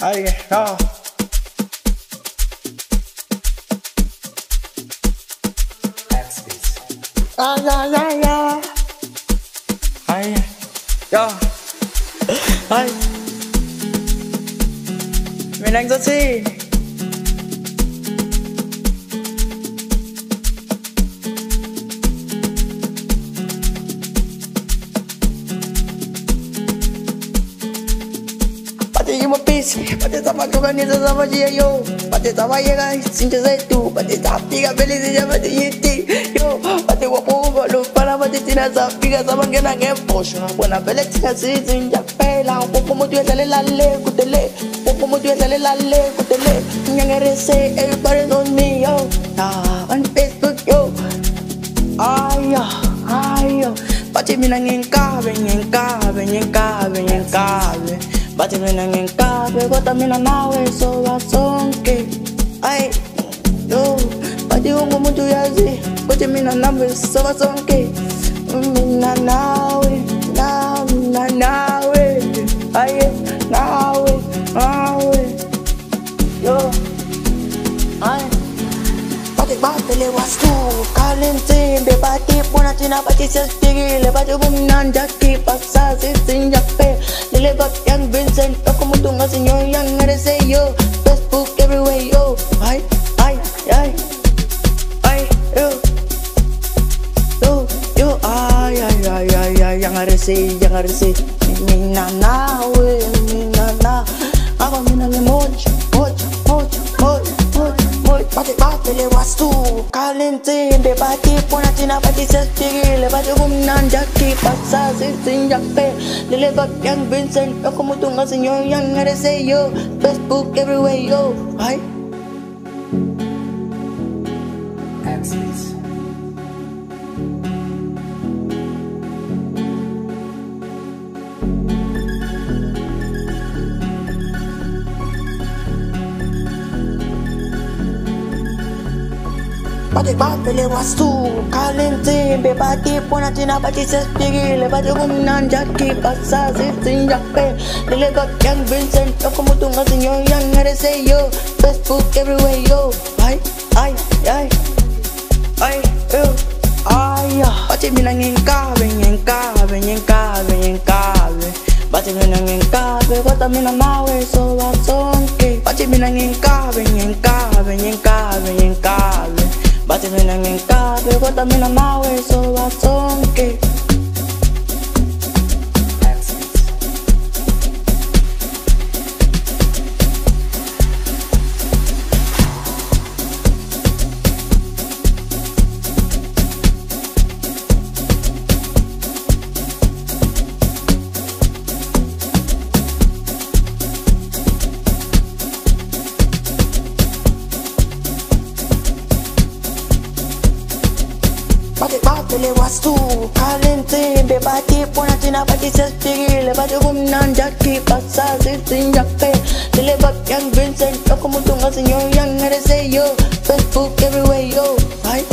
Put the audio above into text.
Ay, no. Ay, ay, ay, ay. Ay, yo. Ay. Mình anh rất chi. Pati yung mapis, pati sama ko ganito sama siya yo. Pati sama yega, sinja sa ito. Pati sapi ka beli siya pati yiti yo. Pati wapo balo para pati sinasabi ka sa mga nag-emposyo. Buena beli kasi sinja pela. Popo mo tuya sale lale kutele. Popo mo tuya sale lale kutele. Nyangere say everybody knows me yo. On Facebook yo. Ay, ay, pati minangin kabe, ngengkabe, ngengkabe, ngengkabe. Bati mina ngengkabe, kota mina nawe so wasonke. Ay, yo, bati ungu mutu yazi, bati mina nawe so wasonke. Mina nawe, nawe, ay, nawe, yo, ay. Bati batele wastu, kalente, be bati puna tina bati sespigile, bati buminanda ki pasa sisinja pe. Deliver young Vincent, ako mo tunga sa inyo, young nare yo. Facebook everywhere yo. Ay, ay, ay, ay, yo. Yo, ay, ay, ay, ay, ay, yang nare mina nawe, mina na. Ako mina ni moch. Bati le wastu, kalente, be bati puna tina bati sespigile, bati buminanda ki pasa sisinja pe. Deliver young Vincent, ako mo tunga sa inyo, young nare yo. Facebook everywhere yo. Ay. Bati batele wastu, kalente, be bati puna tina bati sespigile, bati buminanda ki pasa sisinja pe. Deliver young Vincent, ako mo tunga sa inyo, young nare yo. Facebook everywhere yo. Ay, ay, ay, ay, yo. Ay, bati minangin kabe, ngengkabe, ngengkabe, ngengkabe. Bati minangin kabe, kota mina nawe so wasonke. Bati minangin kabe, ngengkabe, ngengkabe, ngengkabe. Bati minangin kabe, kota mina nawe so wasonke. Bati batele wastu, kalente, be bati puna tina bati sespigile, bati buminanda ki pasa sisinja pe. Deliver young Vincent, ako mo tunga sa inyo, young nare yo. Facebook everywhere yo. Ay.